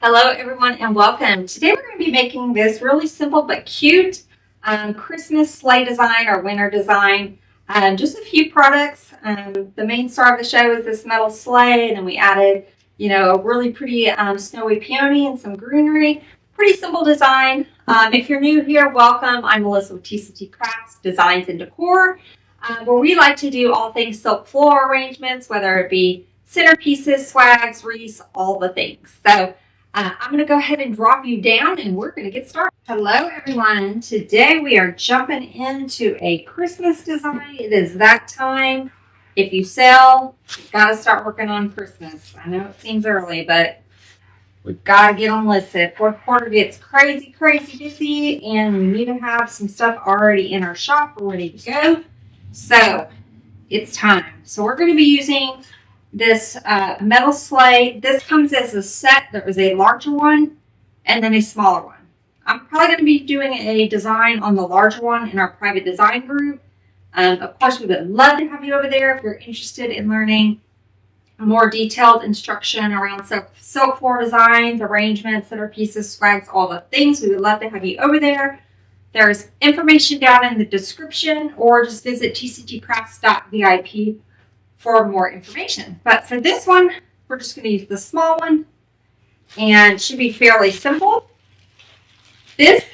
Hello everyone and welcome. Today we're going to be making this really simple but cute Christmas sleigh design or winter design. Just a few products. The main star of the show is this metal sleigh, and then we added, a really pretty snowy peony and some greenery. Pretty simple design. If you're new here, welcome. I'm Melissa with TCT Crafts, Designs and Decor, where we like to do all things silk floral arrangements, whether it be centerpieces, swags, wreaths, all the things. So I'm going to go ahead and drop you down and we're going to get started. Hello everyone. Today we are jumping into a Christmas design. It is that time. If you sell, you've got to start working on Christmas. I know it seems early, but we've got to get them listed. Fourth quarter gets crazy busy, and we need to have some stuff already in our shop ready to go. So it's time. So we're going to be using this metal sleigh. This comes as a set. There is a larger one and then a smaller one. I'm probably going to be doing a design on the larger one in our private design group. Of course, we would love to have you over there if you're interested in learning more detailed instruction around silk floor designs, arrangements, centerpieces, swags, all the things. We would love to have you over there. There's information down in the description, or just visit tctcrafts.vip for more information. But for this one, we're just going to use the small one, and it should be fairly simple. This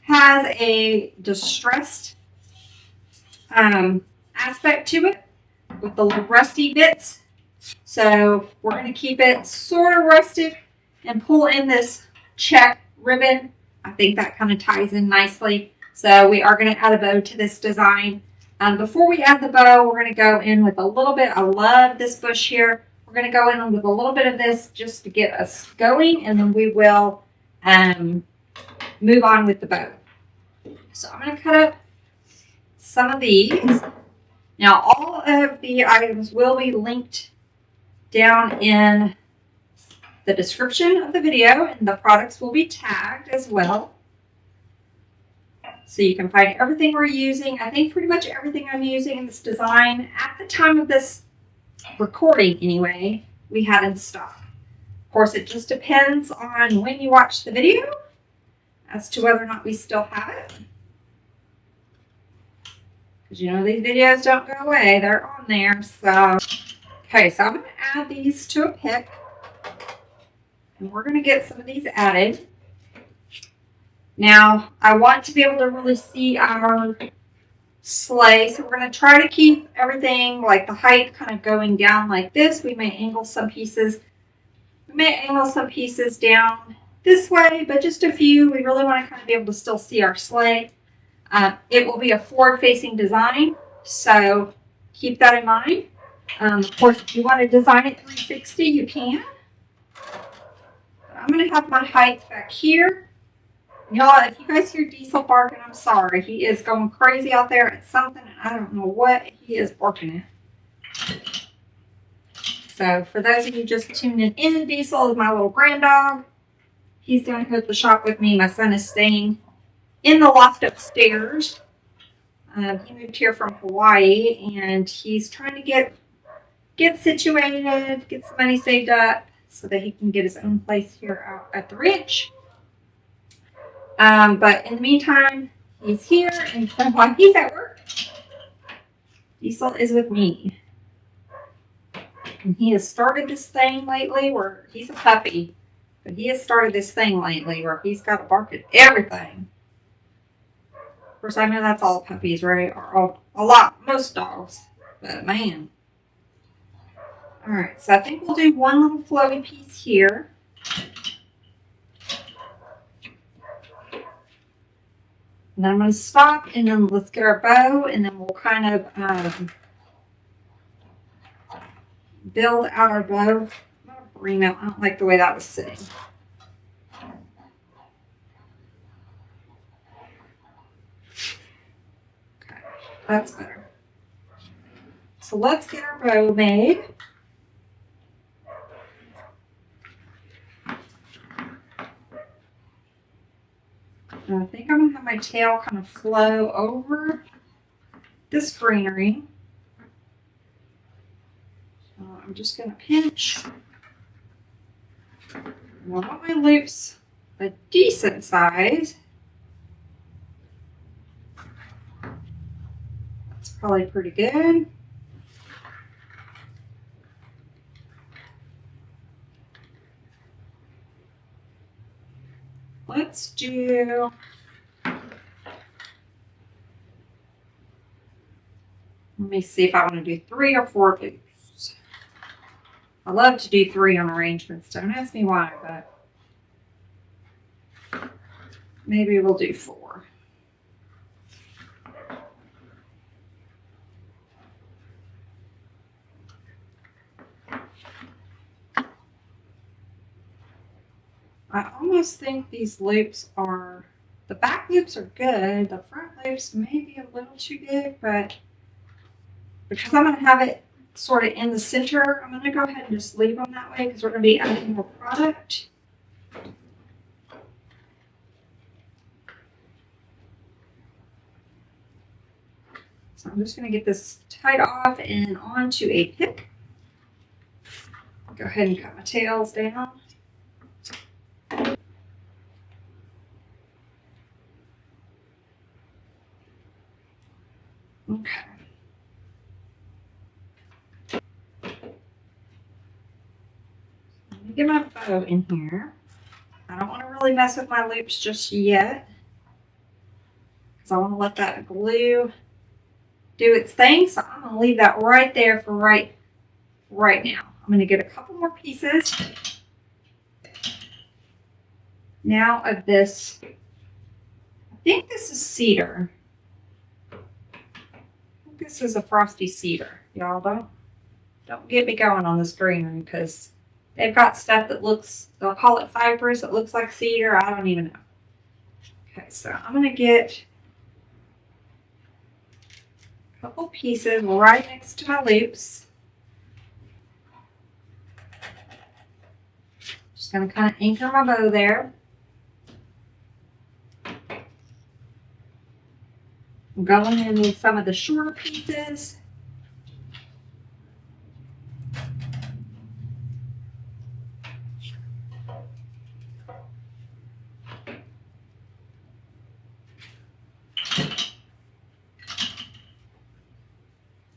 has a distressed aspect to it with the little rusty bits. So we're going to keep it sort of rusted and pull in this check ribbon. I think that kind of ties in nicely. So we are going to add a bow to this design. Before we add the bow, we're going to go in with a little bit. I love this bush here. We're going to go in with a little bit of this just to get us going, and then we will move on with the bow. So I'm going to cut up some of these. Now, all of the items will be linked down in the description of the video, and the products will be tagged as well. So you can find everything we're using. I think pretty much everything I'm using in this design at the time of this recording anyway, we had in stock. Of course, it just depends on when you watch the video as to whether or not we still have it. Because these videos don't go away. They're on there. So, okay, so I'm going to add these to a pick. And we're going to get some of these added. Now, I want to be able to really see our sleigh, so we're going to try to keep everything, like the height, kind of going down like this. We may angle some pieces. We may angle some pieces down this way, but just a few. We really want to kind of be able to still see our sleigh. It will be a forward-facing design, so keep that in mind. Of course, if you want to design it 360, you can. I'm going to have my height back here. Y'all, if you guys hear Diesel barking, I'm sorry. He is going crazy out there at something, and I don't know what he is barking at. So, for those of you just tuning in, Diesel is my little grand dog. He's down here at the shop with me. My son is staying in the loft upstairs. He moved here from Hawaii, and he's trying to get situated, get some money saved up so that he can get his own place here out at the ranch. But in the meantime, he's here, and so while he's at work, Diesel is with me. And he has started this thing lately where he's a puppy, but he has started this thing lately where he's got to bark at everything. Of course, I know that's all puppies, right? Or most dogs, but man. All right, so I think we'll do one little flowy piece here. And then I'm going to stop, and then let's get our bow, and then we'll kind of build out our bow. I don't like the way that was sitting. Okay, that's better. So let's get our bow made. I think I'm going to have my tail kind of flow over this greenery. So I'm just going to pinch I want my loops a decent size. That's probably pretty good. Let's do, let me see if I want to do 3 or 4 loops. I love to do 3 on arrangements. Don't ask me why, but maybe we'll do 4. I almost think these loops are, the back loops are good. The front loops may be a little too big, but because I'm going to have it sort of in the center, I'm going to go ahead and just leave them that way because we're going to be adding more product. So I'm just going to get this tied off and onto a pick. Go ahead and cut my tails down. Okay. Let me get my bow in here. I don't want to really mess with my loops just yet because I want to let that glue do its thing. So I'm going to leave that right there for right now. I'm going to get a couple more pieces now of this. I think this is cedar. This is a frosty cedar. Y'all don't get me going on this greenery because they've got stuff that looks, they'll call it fibrous. It looks like cedar. I don't even know. Okay, so I'm going to get a couple pieces right next to my loops. Just going to kind of anchor my bow there. I'm going in with some of the shorter pieces.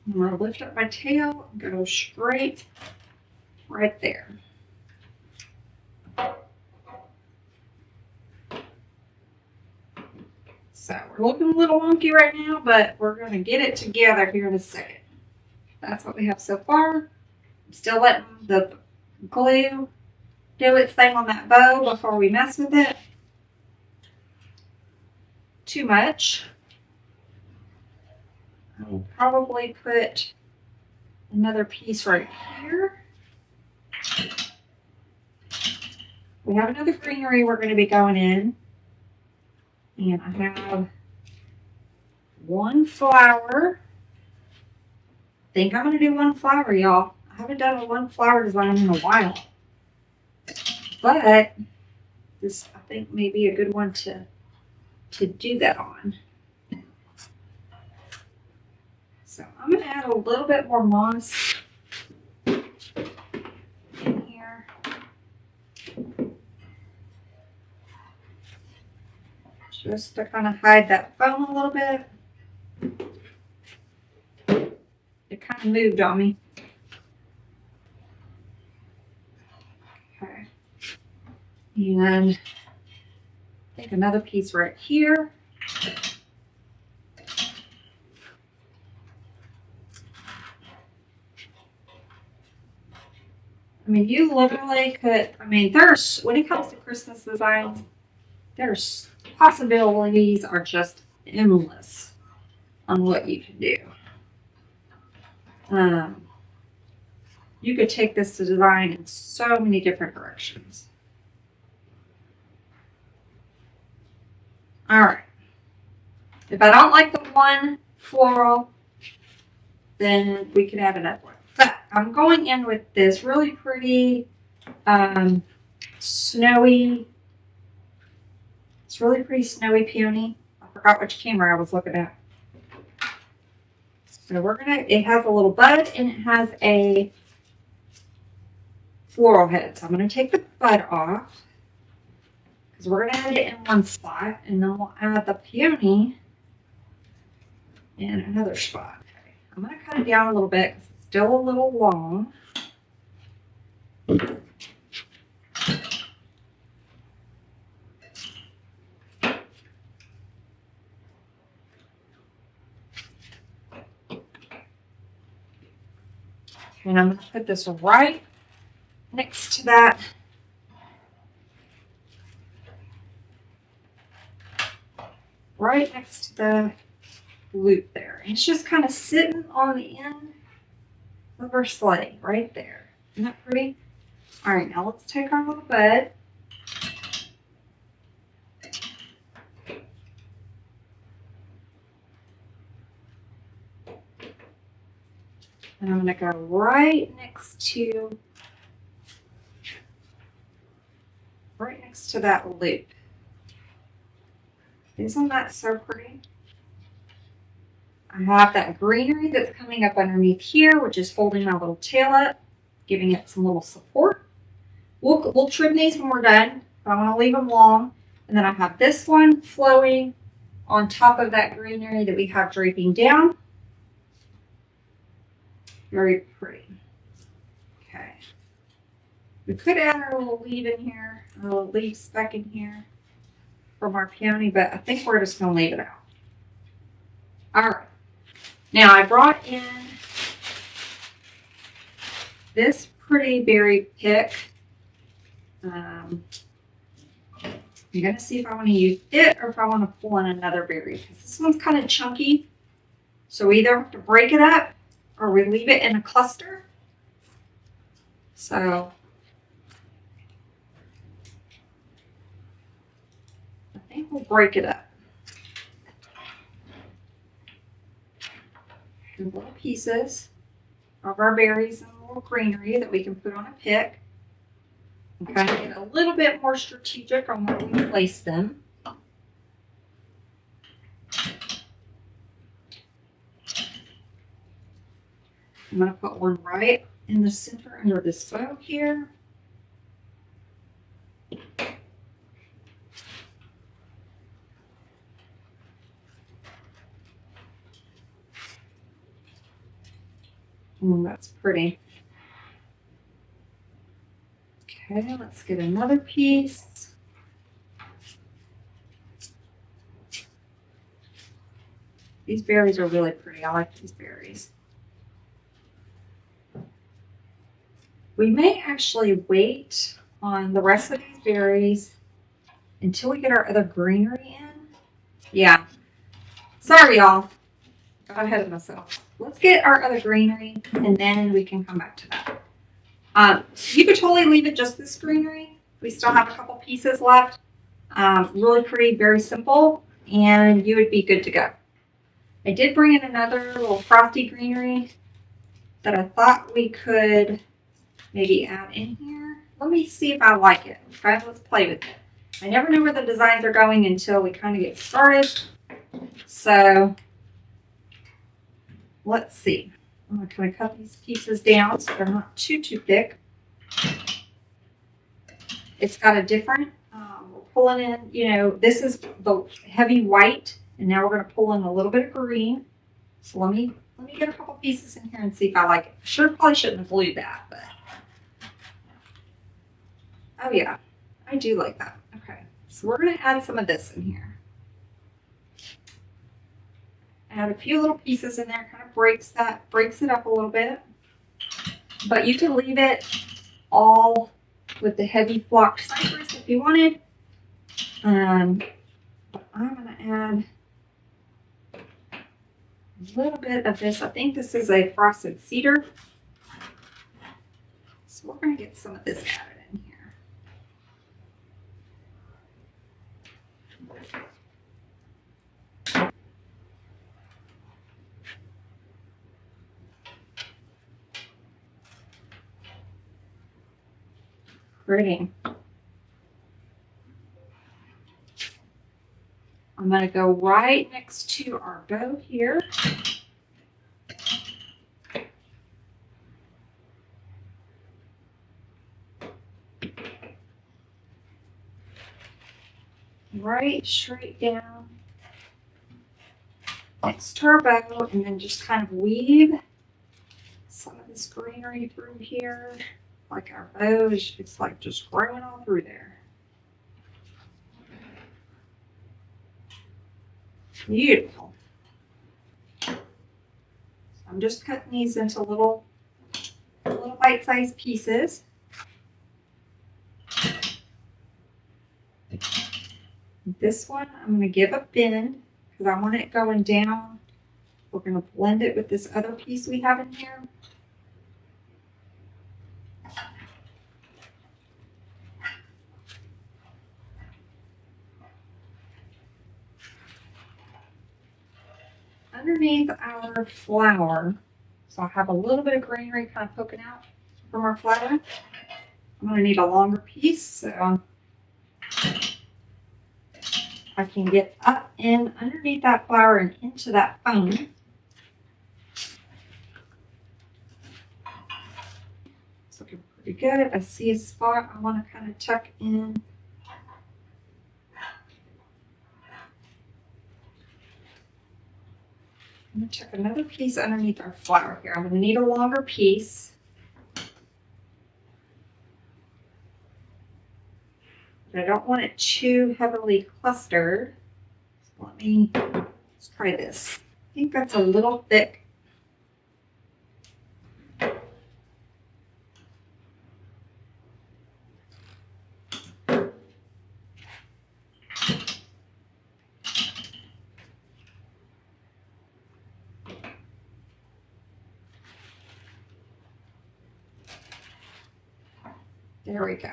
I'm going to lift up my tail and go straight right there. So we're looking a little wonky right now, but we're going to get it together here in a second. That's what we have so far. I'm still letting the glue do its thing on that bow before we mess with it too much. I will probably put another piece right here. We have another greenery we're going to be going in. And I have one flower. I think I'm going to do one flower, y'all. I haven't done a one flower design in a while. But this, I think, may be a good one to do that on. So I'm going to add a little bit more moss in here. Just to kind of hide that foam a little bit. It kind of moved on me. Okay. And I think another piece right here. I mean, you literally could, I mean, there's, when it comes to Christmas designs, there's possibilities are just endless on what you can do. You could take this to design in so many different directions. All right. If I don't like the one floral, then we can have another one. But I'm going in with this really pretty snowy. It's really pretty snowy peony. I forgot which camera I was looking at. So we're gonna, it has a little bud and it has a floral head. So I'm going to take the bud off because we're going to add it in one spot, and then we'll add the peony in another spot. Okay. I'm going to cut it down a little bit because it's still a little long. And I'm going to put this right next to that loop there. And it's just kind of sitting on the end of our sleigh right there. Isn't that pretty? All right, now let's take our little bud. And I'm going to go right next to that loop. Isn't that so pretty? I have that greenery that's coming up underneath here, which is holding my little tail up, giving it some little support. We'll trim these when we're done, but I want to leave them long. And then I have this one flowing on top of that greenery that we have draping down. Very pretty. Okay. We could add our little leaf in here, a little leaf speck in here from our peony, but I think we're just going to leave it out. All right. Now I brought in this pretty berry pick. I'm going to see if I want to use it or if I want to pull in another berry, because this one's kind of chunky. So we either have to break it up or we leave it in a cluster. So I think we'll break it up in little pieces of our berries and a little greenery that we can put on a pick. And kind of get a little bit more strategic on where we place them. I'm going to put one right in the center under this bow here. That's pretty. Okay, let's get another piece. These berries are really pretty. I like these berries. We may actually wait on the rest of these berries until we get our other greenery in. Yeah. Sorry, y'all. Got ahead of myself. Let's get our other greenery, and then we can come back to that. You could totally leave it just this greenery. We still have a couple pieces left. Really pretty, very simple, and you would be good to go. I did bring in another little frosty greenery that I thought we could maybe add in here. Let me see if I like it. Okay, let's play with it. I never know where the designs are going until we kind of get started. So let's see. I'm going to kind of cut these pieces down so they're not too thick. It's got a different, we're pulling in, you know, this is the heavy white, and now we're going to pull in a little bit of green. So let me get a couple pieces in here and see if I like it. Probably shouldn't have glued that, but oh yeah, I do like that. Okay, so we're going to add some of this in here. Add a few little pieces in there, kind of breaks it up a little bit. But you can leave it all with the heavy flocked cypress if you wanted. But I'm going to add a little bit of this. I think this is a frosted cedar. So we're going to get some of this added in here. Pretty. I'm going to go right next to our bow here. right straight down next to our bow, and then just kind of weave some of this greenery through here. Like our bow is, it's like just growing all through there. Beautiful. I'm just cutting these into little bite-sized pieces. This one I'm going to give a bend because I want it going down. We're going to blend it with this other piece we have in here. Underneath our flower, so I have a little bit of greenery kind of poking out from our flower. I'm going to need a longer piece, so I can get up in underneath that flower and into that foam. It's looking pretty good. I see a spot I want to kind of tuck in. I'm going to tuck another piece underneath our flower here. I'm going to need a longer piece. But I don't want it too heavily clustered. So let's try this. I think that's a little thick. There we go.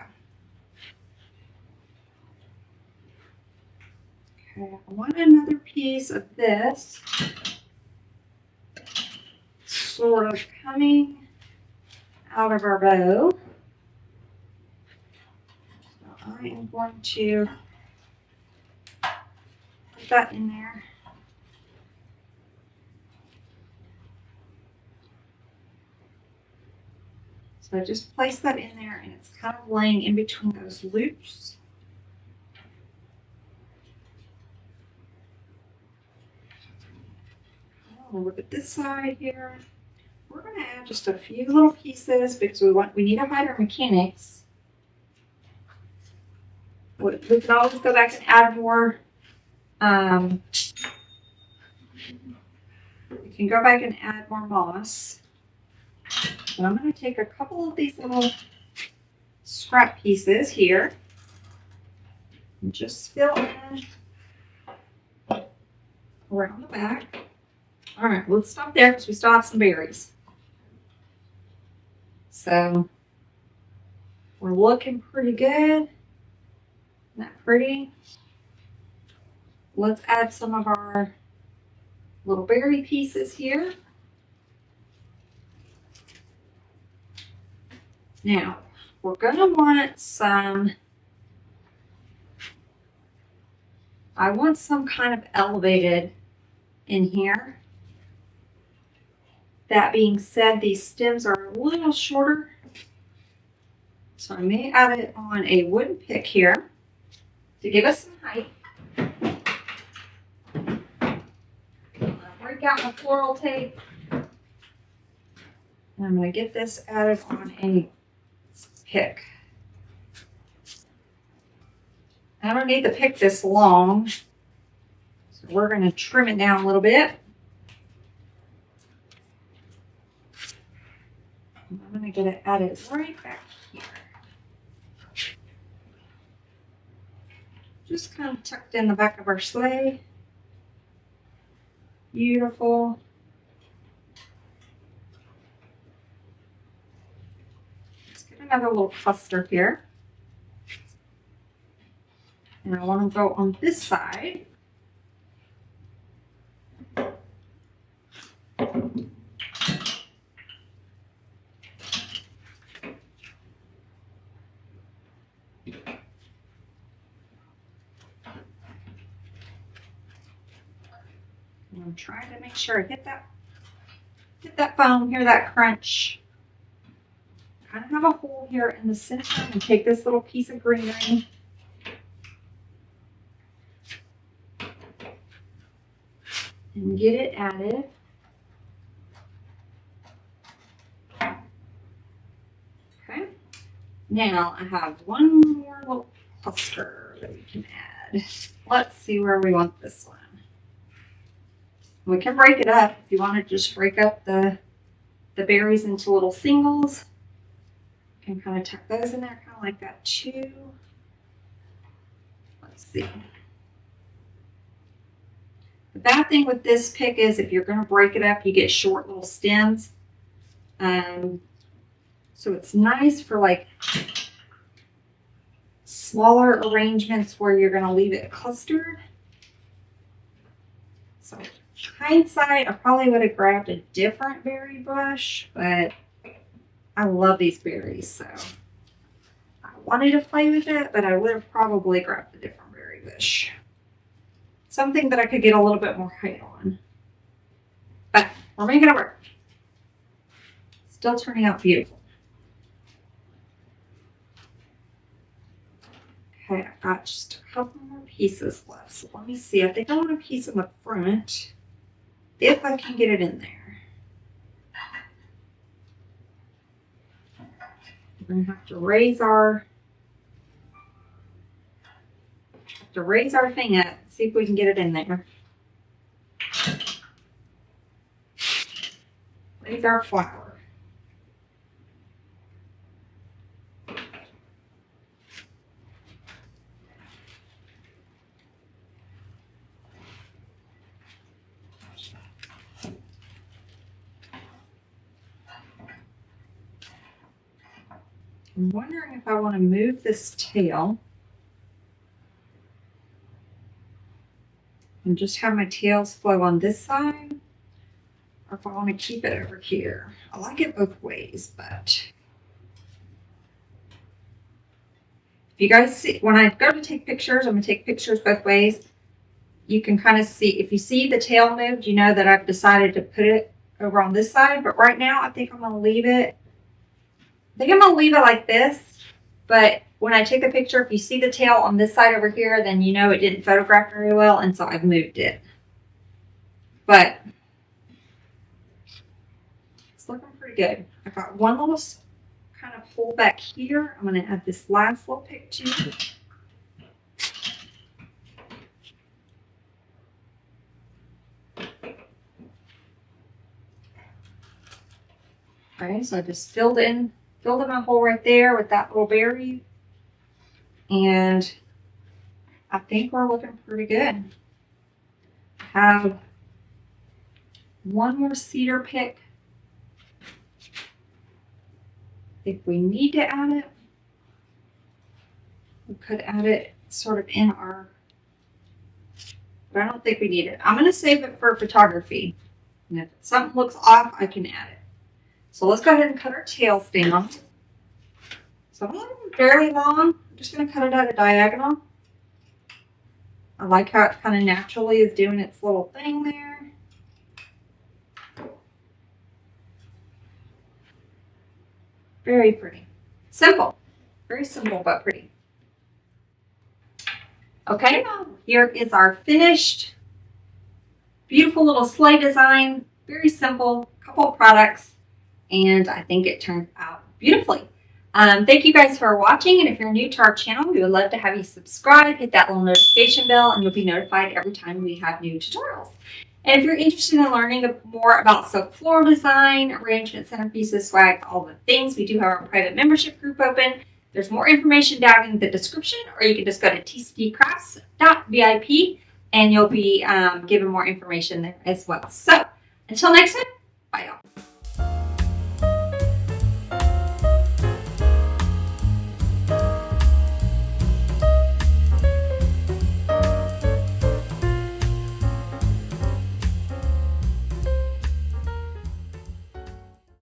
Okay, I want another piece of this sort of coming out of our bow. So I am going to put that in there. So I just place that in there and it's kind of laying in between those loops. We'll look at this side here. We're going to add just a few little pieces because we need to hide our mechanics. We can always go back and add more. We can go back and add more moss. But I'm going to take a couple of these little scrap pieces here and just fill in around the back. All right, let's stop there because we still have some berries. So we're looking pretty good. Isn't that pretty? Let's add some of our little berry pieces here. Now, we're going to want some, I want some kind of elevated in here. That being said, these stems are a little shorter, so I may add it on a wooden pick here to give us some height. I'm going to break out my floral tape, and I'm going to get this added on a pick. I don't need the pick this long, so we're going to trim it down a little bit. I'm going to get it added right back here. Just kind of tucked in the back of our sleigh. Beautiful. Let's get another little cluster here. And I want to go on this side. I'm trying to make sure I hit that foam, hear that crunch. Kind of have a hole here in the center and take this little piece of greenery. and get it added. Okay. Now I have one more little cluster that we can add. Let's see where we want this one. We can break it up if you want to just break up the berries into little singles. You can kind of tuck those in there, kind of like that too. Let's see. The bad thing with this pick is if you're going to break it up, you get short little stems. So it's nice for like smaller arrangements where you're going to leave it clustered. So hindsight, I probably would have grabbed a different berry brush, but I love these berries, so I wanted to play with it, but I would have probably grabbed a different berry bush. Something that I could get a little bit more height on. But we're making it work. Still turning out beautiful. Okay, I've got just a couple more pieces left. So let me see. I think I want a piece in the front, if I can get it in there. We're gonna have to raise our thing up. See if we can get it in there. Raise our flower. I'm wondering if I want to move this tail and just have my tails flow on this side, or if I want to keep it over here. I like it both ways, but if you guys see, when I go to take pictures, I'm going to take pictures both ways. You can kind of see, if you see the tail moved, you know that I've decided to put it over on this side, but right now I think I'm going to leave it. I think I'm going to leave it like this, but when I take the picture, if you see the tail on this side over here, then you know it didn't photograph very well, and so I've moved it. But it's looking pretty good. I've got one little kind of pull back here. I'm going to add this last little pick too. Okay, so I just filled in my hole right there with that little berry. And I think we're looking pretty good. Have one more cedar pick if we need to add it. We could add it sort of in our, but I don't think we need it. I'm going to save it for photography. And if something looks off, I can add it. So let's go ahead and cut our tails down. So I'm not very long. I'm just going to cut it at a diagonal. I like how it kind of naturally is doing its little thing there. Very pretty. Simple. Very simple, but pretty. Okay, here is our finished, beautiful little sleigh design. Very simple, couple of products, and I think it turned out beautifully. Thank you guys for watching, and if you're new to our channel, we would love to have you subscribe, hit that little notification bell, and you'll be notified every time we have new tutorials. And if you're interested in learning more about silk floral design, arrangement, centerpieces, swag, all the things, we do have our private membership group open. There's more information down in the description, or you can just go to tcdcrafts.vip and you'll be given more information there as well. So until next time, bye y'all.